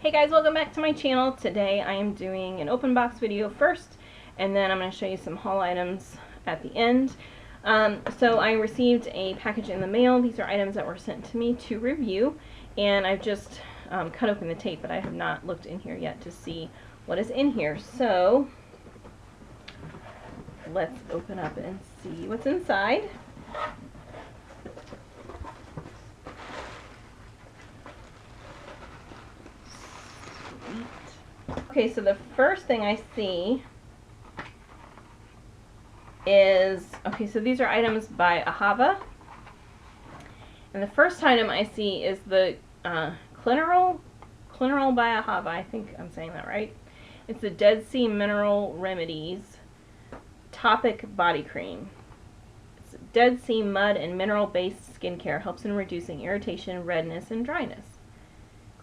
Hey guys, welcome back to my channel. Today I am doing an open box video first, and then I'm going to show you some haul items at the end. So I received a package in the mail. These are items that were sent to me to review, and I've just cut open the tape, but I have not looked in here yet to see what is in here. So let's open up and see what's inside. Okay, so the first thing I see is, okay, so these are items by Ahava. And the first item I see is the Clinarol by Ahava. I think I'm saying that right. It's the Dead Sea Mineral Remedies Topic Body Cream. It's Dead Sea mud and mineral-based skincare. Helps in reducing irritation, redness, and dryness.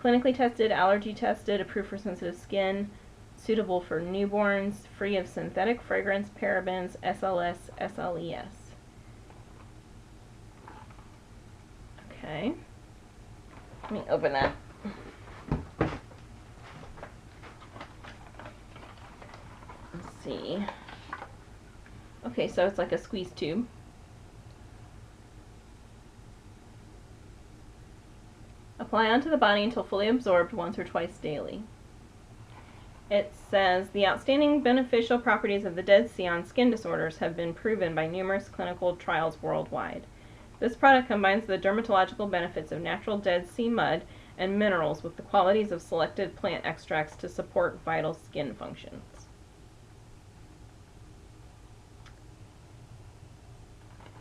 Clinically tested, allergy tested, approved for sensitive skin, suitable for newborns, free of synthetic fragrance, parabens, SLS, SLES. Okay. Let me open that. Let's see. Okay, so it's like a squeeze tube. Apply onto the body until fully absorbed once or twice daily. It says, the outstanding beneficial properties of the Dead Sea on skin disorders have been proven by numerous clinical trials worldwide. This product combines the dermatological benefits of natural Dead Sea mud and minerals with the qualities of selected plant extracts to support vital skin functions.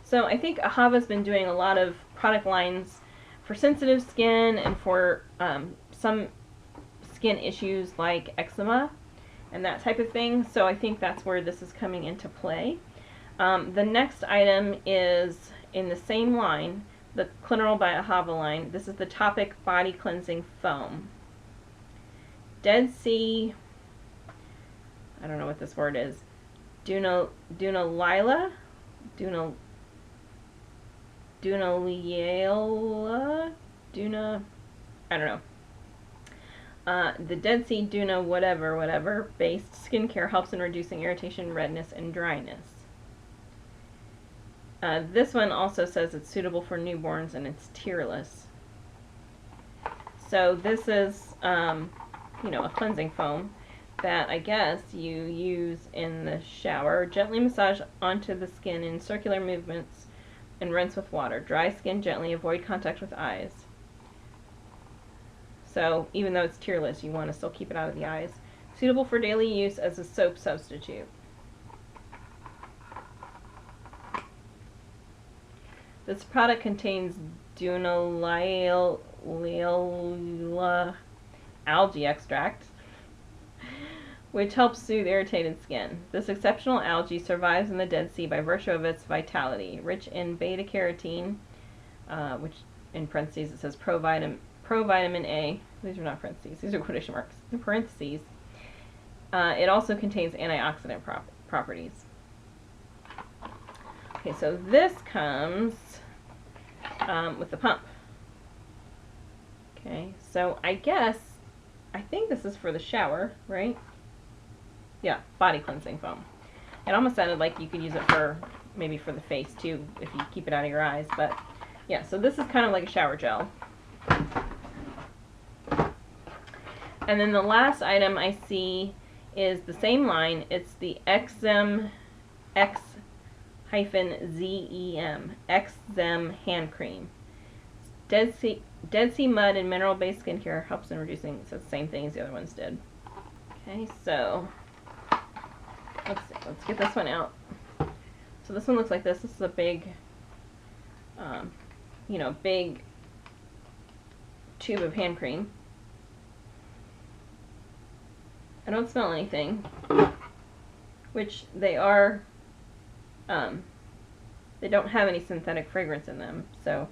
So I think Ahava's been doing a lot of product lines for sensitive skin and for some skin issues like eczema and that type of thing. So I think that's where this is coming into play. The next item is in the same line, the Clinarol by Ahava line. This is the Topic Body Cleansing Foam. Dead Sea, I don't know what this word is, Dunaliella? I don't know. The Dead Sea Duna whatever based skincare helps in reducing irritation, redness, and dryness. This one also says it's suitable for newborns and it's tearless. So this is, you know, a cleansing foam that I guess you use in the shower. Gently massage onto the skin in circular movements and rinse with water. Dry skin gently, avoid contact with eyes. So even though it's tearless, you want to still keep it out of the eyes. Suitable for daily use as a soap substitute. This product contains Dunaliella algae extract, which helps soothe irritated skin. This exceptional algae survives in the Dead Sea by virtue of its vitality, rich in beta-carotene, which in parentheses it says provitamin A. These are not parentheses, these are quotation marks. In parentheses. It also contains antioxidant properties. Okay, so this comes with the pump. Okay, so I think this is for the shower, right? Yeah, body cleansing foam. It almost sounded like you could use it for, maybe for the face too, if you keep it out of your eyes, but yeah, so this is kind of like a shower gel. And then the last item I see is the same line. It's the Xzem Xzem hand cream. Dead Sea mud and mineral-based skincare helps in reducing, so it's the same thing as the other ones did. Okay, so let's get this one out. So this one looks like this. This is a big, you know, big tube of hand cream. I don't smell anything, which they are, they don't have any synthetic fragrance in them, so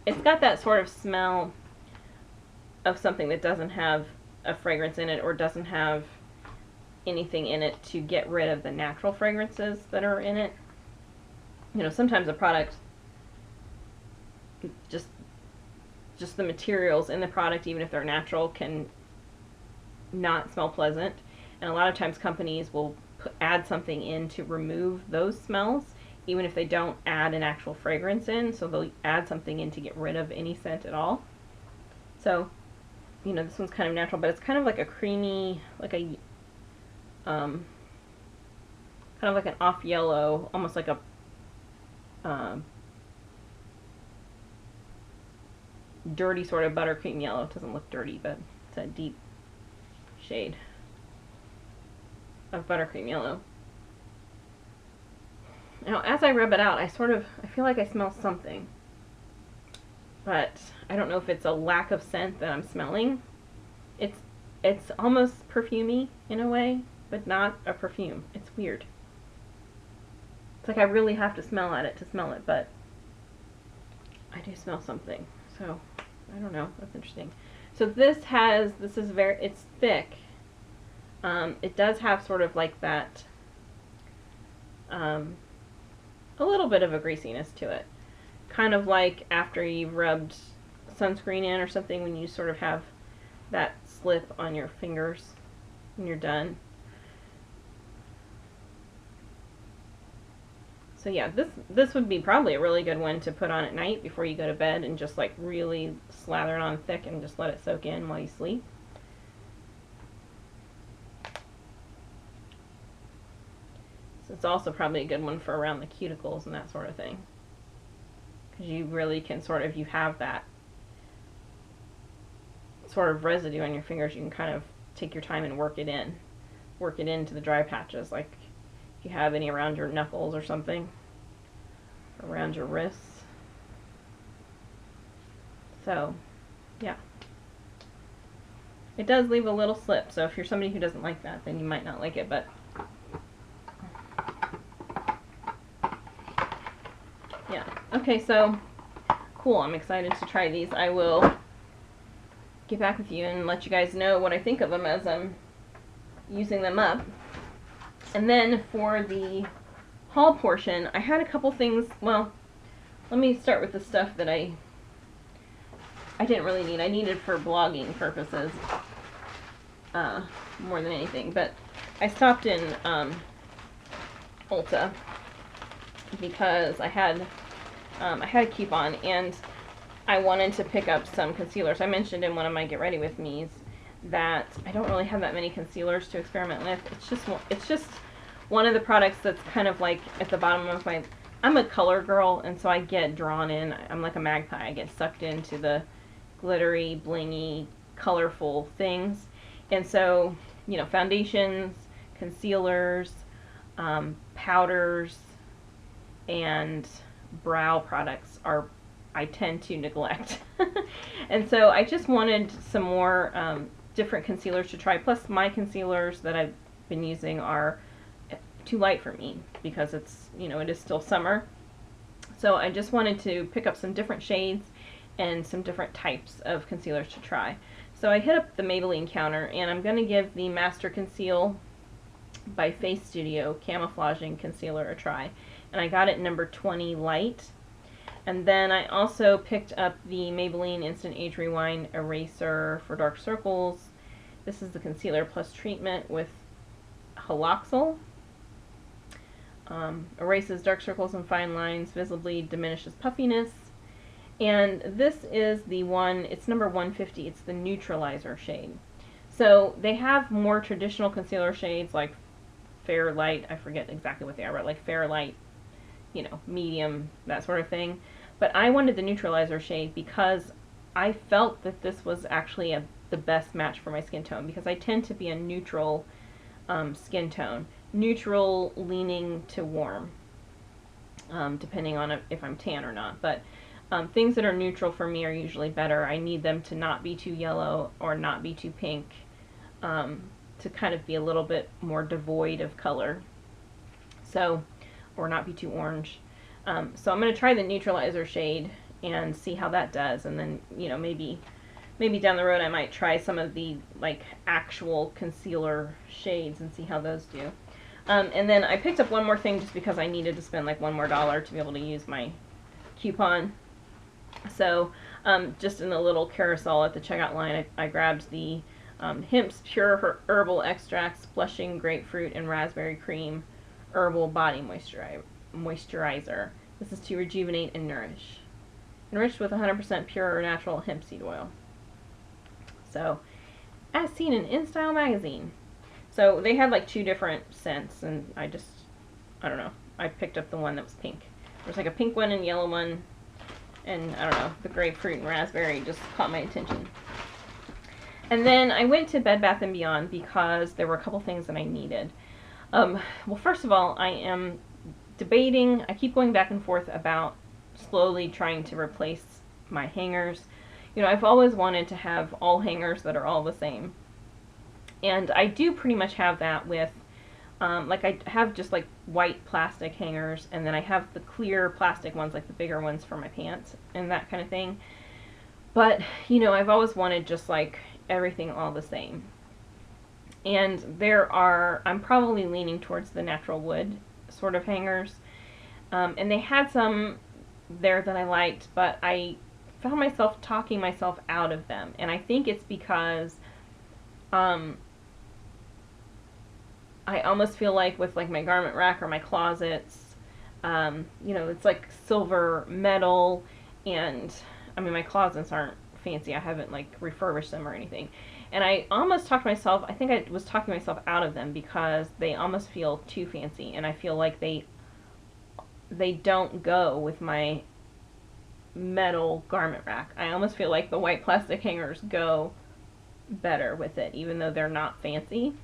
it's got that sort of smell of something that doesn't have a fragrance in it or doesn't have anything in it to get rid of the natural fragrances that are in it. You know, sometimes a product just just the materials in the product, even if they're natural, can not smell pleasant. And a lot of times companies will add something in to remove those smells, even if they don't add an actual fragrance in. So they'll add something in to get rid of any scent at all. So, you know, this one's kind of natural, but it's kind of like a creamy, like a, kind of like an off yellow, almost like a, dirty sort of buttercream yellow. It doesn't look dirty, but it's a deep shade of buttercream yellow. Now, as I rub it out, I feel like I smell something, but I don't know if it's a lack of scent that I'm smelling. It's almost perfumey in a way, but not a perfume. It's weird. It's like I really have to smell at it to smell it, but I do smell something. So, I don't know. That's interesting. So it's thick. It does have sort of like that, a little bit of a greasiness to it. Kind of like after you've rubbed sunscreen in or something, when you sort of have that slip on your fingers when you're done. So yeah, this would be probably a really good one to put on at night before you go to bed, and just like really slather it on thick and just let it soak in while you sleep. So it's also probably a good one for around the cuticles and that sort of thing, because you really can sort of, you have that sort of residue on your fingers, you can kind of take your time and work it into the dry patches, like if you have any around your knuckles or something, around your wrists. So, yeah. It does leave a little slip, so if you're somebody who doesn't like that, then you might not like it, but yeah. Okay, so cool. I'm excited to try these. I will get back with you and let you guys know what I think of them as I'm using them up. And then for the haul portion, I had a couple things. Well, let me start with the stuff that I didn't really need. I needed for blogging purposes more than anything. But I stopped in Ulta because I had a coupon and I wanted to pick up some concealers. I mentioned in one of my Get Ready With Me's that I don't really have that many concealers to experiment with. It's just one of the products that's kind of like at the bottom of my, I'm a color girl, and so I get drawn in. I'm like a magpie. I get sucked into the glittery, blingy, colorful things. And so, you know, foundations, concealers, powders, and brow products are, I tend to neglect. And so I just wanted some more different concealers to try. Plus my concealers that I've been using are too light for me because it's, you know, it is still summer. So I just wanted to pick up some different shades and some different types of concealers to try. So I hit up the Maybelline counter, and I'm going to give the Master Conceal by Face Studio Camouflaging Concealer a try. And I got it number 20 light. And then I also picked up the Maybelline Instant Age Rewind Eraser for dark circles. This is the concealer plus treatment with haloxyl. Erases dark circles and fine lines, visibly diminishes puffiness. And this is the one, it's number 150, it's the neutralizer shade. So they have more traditional concealer shades like fair light, I forget exactly what they are, but like fair light, you know, medium, that sort of thing. But I wanted the neutralizer shade because I felt that this was actually the best match for my skin tone, because I tend to be a neutral skin tone. Neutral leaning to warm, depending on if I'm tan or not. But things that are neutral for me are usually better. I need them to not be too yellow or not be too pink, to kind of be a little bit more devoid of color. So, or not be too orange. So I'm going to try the neutralizer shade and see how that does, and then, you know, maybe down the road I might try some of the like actual concealer shades and see how those do. And then I picked up one more thing just because I needed to spend like $1 more to be able to use my coupon. So Just in the little carousel at the checkout line, I grabbed the Hemp's Pure Herbal Extracts Blushing Grapefruit and Raspberry Cream Herbal Body Moisturizer. This is to rejuvenate and nourish. Enriched with 100% pure or natural hemp seed oil. So, as seen in InStyle magazine. So, they had like 2 different scents, and I don't know, I picked up the one that was pink. There's like a pink one and yellow one, and I don't know, the grapefruit and raspberry just caught my attention. And then I went to Bed Bath & Beyond because there were a couple things that I needed. Well, first of all, I am debating, I keep going back and forth about slowly trying to replace my hangers. You know, I've always wanted to have all hangers that are all the same. And I do pretty much have that with, like I have just like white plastic hangers, and then I have the clear plastic ones, like the bigger ones for my pants and that kind of thing. But, you know, I've always wanted just like everything all the same. And I'm probably leaning towards the natural wood sort of hangers. And they had some there that I liked, but I found myself talking myself out of them. And I think it's because I almost feel like with like my garment rack or my closets, you know, it's like silver metal, and I mean my closets aren't fancy. I haven't like refurbished them or anything. And I almost talked myself, I think I was talking myself out of them because they almost feel too fancy, and I feel like they don't go with my metal garment rack. I almost feel like the white plastic hangers go better with it, even though they're not fancy.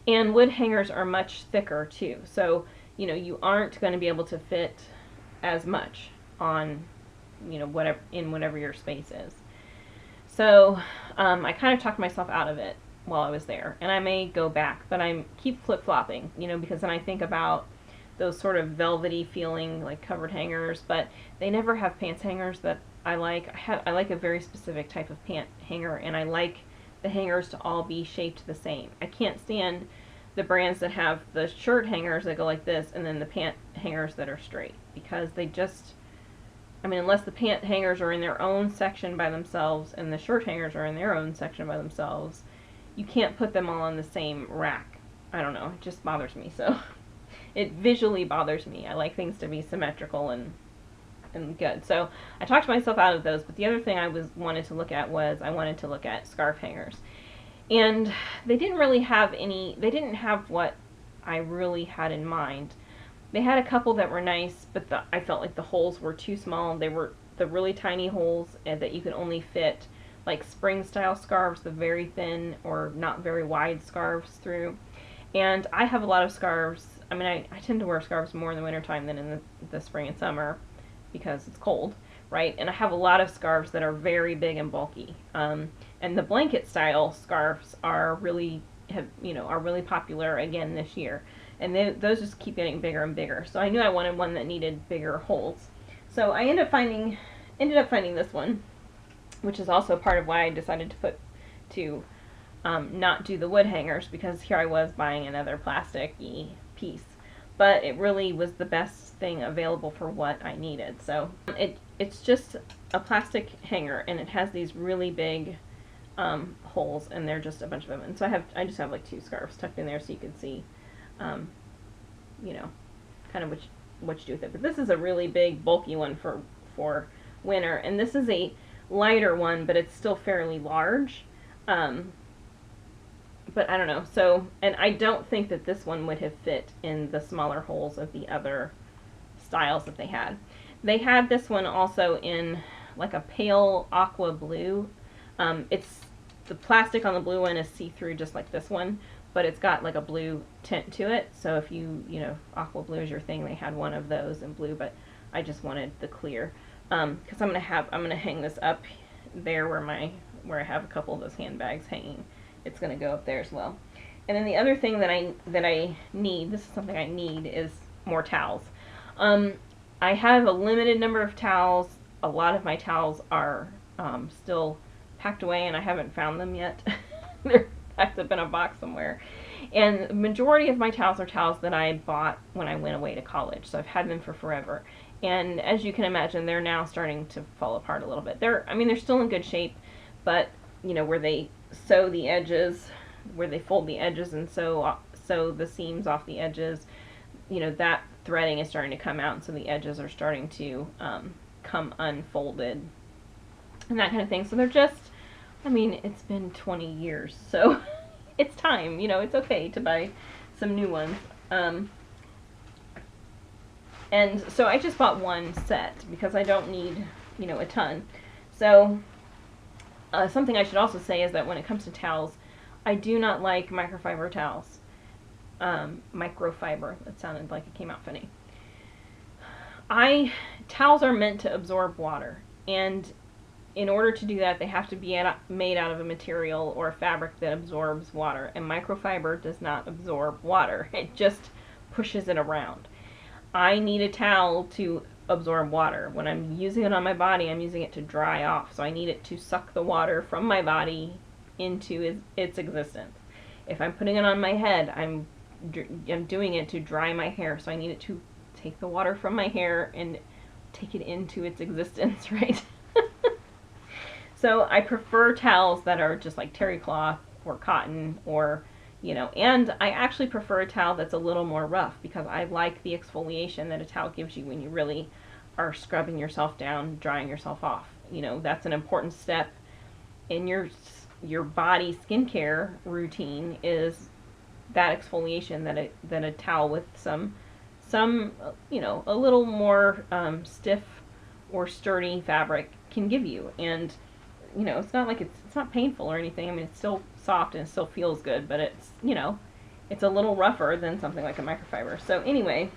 And wood hangers are much thicker too, so you know, you aren't going to be able to fit as much on, you know, whatever your space is. So I kind of talked myself out of it while I was there, and I may go back, but I keep flip-flopping, you know, because then I think about those sort of velvety feeling like covered hangers, but they never have pants hangers that I like. I like a very specific type of pant hanger, and I like the hangers to all be shaped the same. I can't stand the brands that have the shirt hangers that go like this and then the pant hangers that are straight, because they just, I mean, unless the pant hangers are in their own section by themselves and the shirt hangers are in their own section by themselves, you can't put them all on the same rack. I don't know, it just bothers me. So it visually bothers me. I like things to be symmetrical and good. So I talked myself out of those, but the other thing I wanted to look at scarf hangers. And they didn't really have they didn't have what I really had in mind. They had a couple that were nice, but I felt like the holes were too small. They were the really tiny holes, and that you could only fit like spring style scarves, the very thin or not very wide scarves through. And I have a lot of scarves. I mean, I tend to wear scarves more in the wintertime than in the spring and summer because it's cold, right? And I have a lot of scarves that are very big and bulky. And the blanket style scarves are really popular again this year. And those just keep getting bigger and bigger. So I knew I wanted one that needed bigger holes. So I ended up finding this one, which is also part of why I decided to not do the wood hangers, because here I was buying another plastic-y piece. But it really was the best thing available for what I needed. So it's just a plastic hanger, and it has these really big holes, and they're just a bunch of them. And so I just have like 2 scarves tucked in there so you can see, you know, kind of what you do with it. But this is a really big, bulky one for winter, and this is a lighter one, but it's still fairly large. But I don't know. So, and I don't think that this one would have fit in the smaller holes of the other styles that they had. They had this one also in like a pale aqua blue. It's the plastic on the blue one is see-through just like this one, but it's got like a blue tint to it. So if you know, aqua blue is your thing, they had one of those in blue, but I just wanted the clear. Because I'm gonna hang this up there where I have a couple of those handbags hanging. It's gonna go up there as well. And then the other thing that I need, this is something I need, is more towels. I have a limited number of towels. A lot of my towels are still packed away, and I haven't found them yet. They're packed up in a box somewhere. And the majority of my towels are towels that I bought when I went away to college, so I've had them for forever. And as you can imagine, they're now starting to fall apart a little bit. I mean, they're still in good shape, but you know, where they sew the edges, where they fold the edges and sew the seams off the edges, you know, that threading is starting to come out, and so the edges are starting to come unfolded and that kind of thing. So they're just, I mean, it's been 20 years, so it's time, you know, it's okay to buy some new ones. And so I just bought one set because I don't need, you know, a ton. So something I should also say is that when it comes to towels, I do not like microfiber towels. Microfiber, that sounded like it came out funny. Towels are meant to absorb water, and in order to do that, they have to be made out of a material or a fabric that absorbs water, and microfiber does not absorb water. It just pushes it around. I need a towel to absorb water. When I'm using it on my body, I'm using it to dry off, so I need it to suck the water from my body into its existence. If I'm putting it on my head, I'm doing it to dry my hair, so I need it to take the water from my hair and take it into its existence, right? So I prefer towels that are just like terry cloth or cotton, or, you know, and I actually prefer a towel that's a little more rough because I like the exfoliation that a towel gives you when you really are scrubbing yourself down, drying yourself off. You know, that's an important step in your body skincare routine, is that exfoliation that a towel with some you know, a little more stiff or sturdy fabric can give you. And you know, it's not like it's not painful or anything. I mean, it's still soft and it still feels good, but it's, you know, it's a little rougher than something like a microfiber. So anyway,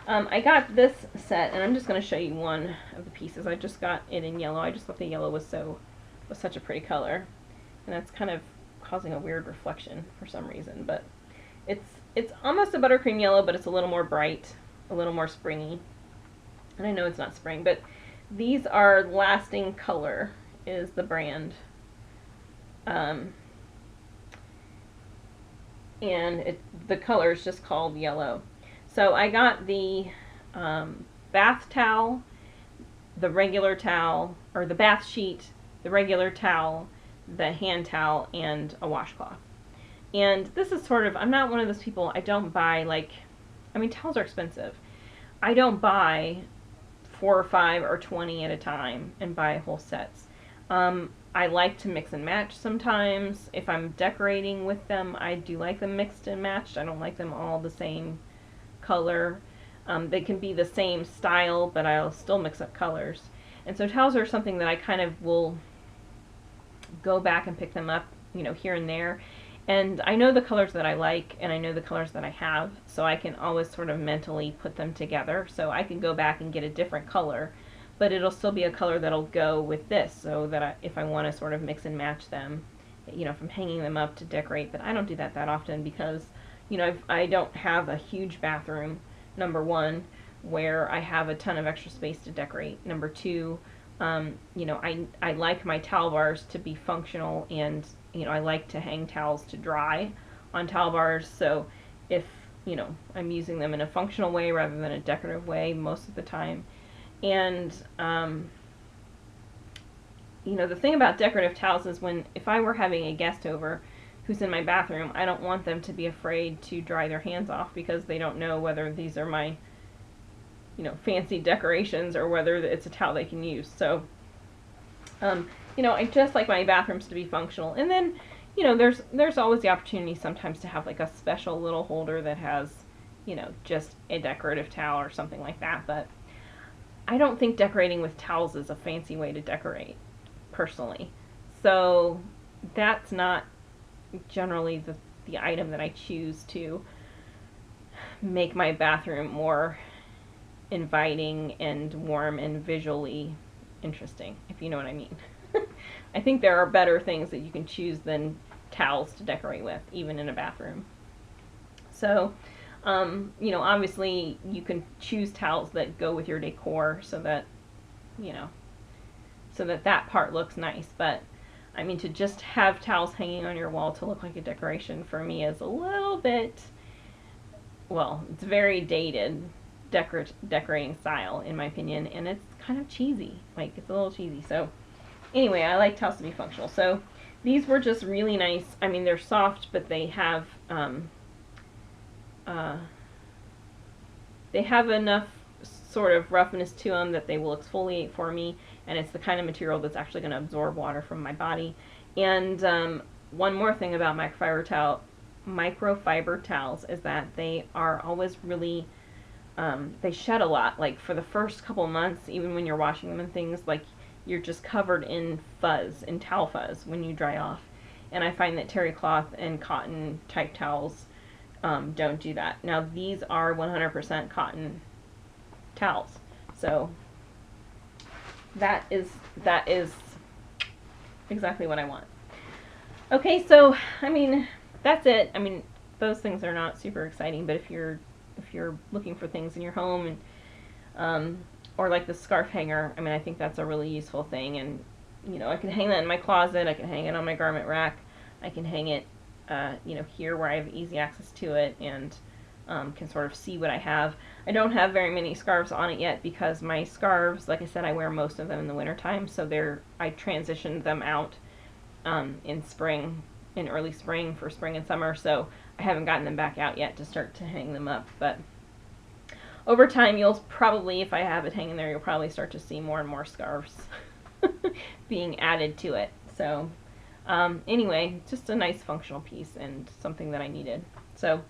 I got this set, and I'm just going to show you one of the pieces. I just got it in yellow. I just thought the yellow was such a pretty color, and that's kind of causing a weird reflection for some reason. But it's almost a buttercream yellow, but it's a little more bright, a little more springy. And I know it's not spring, but these are Lasting Color is the brand. And the color is just called yellow. So I got the bath towel, the regular towel, or the bath sheet, the regular towel, the hand towel, and a washcloth. And this is sort of, I'm not one of those people, I don't buy, like, I mean, towels are expensive. I don't buy 4 or 5 or 20 at a time and buy whole sets. I like to mix and match sometimes. If I'm decorating with them, I do like them mixed and matched. I don't like them all the same color. They can be the same style, but I'll still mix up colors. And so towels are something that I kind of will go back and pick them up, you know, here and there. And I know the colors that I like, and I know the colors that I have, so I can always sort of mentally put them together. So I can go back and get a different color, but it'll still be a color that'll go with this, so that if I want to sort of mix and match them, you know, if I'm hanging them up to decorate. But I don't do that often because, you know, I don't have a huge bathroom, number one, where I have a ton of extra space to decorate. Number two, you know, I like my towel bars to be functional, and, you know, I like to hang towels to dry on towel bars. So if, you know, I'm using them in a functional way rather than a decorative way most of the time. And, you know, the thing about decorative towels is if I were having a guest over who's in my bathroom, I don't want them to be afraid to dry their hands off because they don't know whether these are my, you know, fancy decorations or whether it's a towel they can use. So, you know, I just like my bathrooms to be functional. And then, you know, there's always the opportunity sometimes to have like a special little holder that has, you know, just a decorative towel or something like that. But I don't think decorating with towels is a fancy way to decorate, personally. So that's not generally the item that I choose to make my bathroom more inviting and warm and visually interesting, if you know what I mean. I think there are better things that you can choose than towels to decorate with, even in a bathroom. So, you know, obviously you can choose towels that go with your decor so that, you know, so that part looks nice. But, I mean, to just have towels hanging on your wall to look like a decoration for me is a little bit, well, it's very dated. decorating style, in my opinion, and it's kind of cheesy. Like, it's a little cheesy. So anyway, I like towels to be functional. So these were just really nice. I mean, they're soft, but they have enough sort of roughness to them that they will exfoliate for me, and it's the kind of material that's actually going to absorb water from my body. And one more thing about microfiber towels is that they are always really, they shed a lot. Like, for the first couple of months, even when you're washing them and things, like, you're just covered in fuzz, in towel fuzz, when you dry off. And I find that terry cloth and cotton type towels don't do that. Now, these are 100% cotton towels, so that is exactly what I want. Okay, so I mean, that's it. I mean, those things are not super exciting, but if you're looking for things in your home, and or like the scarf hanger, I mean, I think that's a really useful thing. And you know, I can hang that in my closet, I can hang it on my garment rack, I can hang it you know, here where I have easy access to it, and can sort of see what I have. I don't have very many scarves on it yet because my scarves, like I said, I wear most of them in the wintertime, so I transitioned them out in spring, in early spring, for spring and summer, so I haven't gotten them back out yet to start to hang them up. But over time, you'll probably, if I have it hanging there, you'll probably start to see more and more scarves being added to it. So anyway, just a nice functional piece and something that I needed. So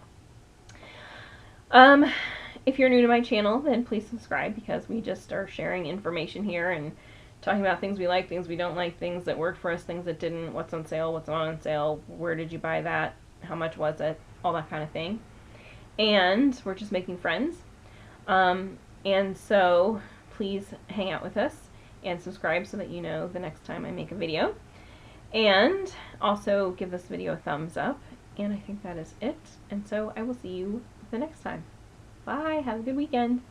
if you're new to my channel, then please subscribe, because we just are sharing information here and talking about things we like, things we don't like, things that worked for us, things that didn't, what's on sale, what's not on sale, where did you buy that, how much was it, all that kind of thing. And we're just making friends. And so please hang out with us and subscribe so that you know the next time I make a video. And also give this video a thumbs up. And I think that is it. And so I will see you the next time. Bye. Have a good weekend.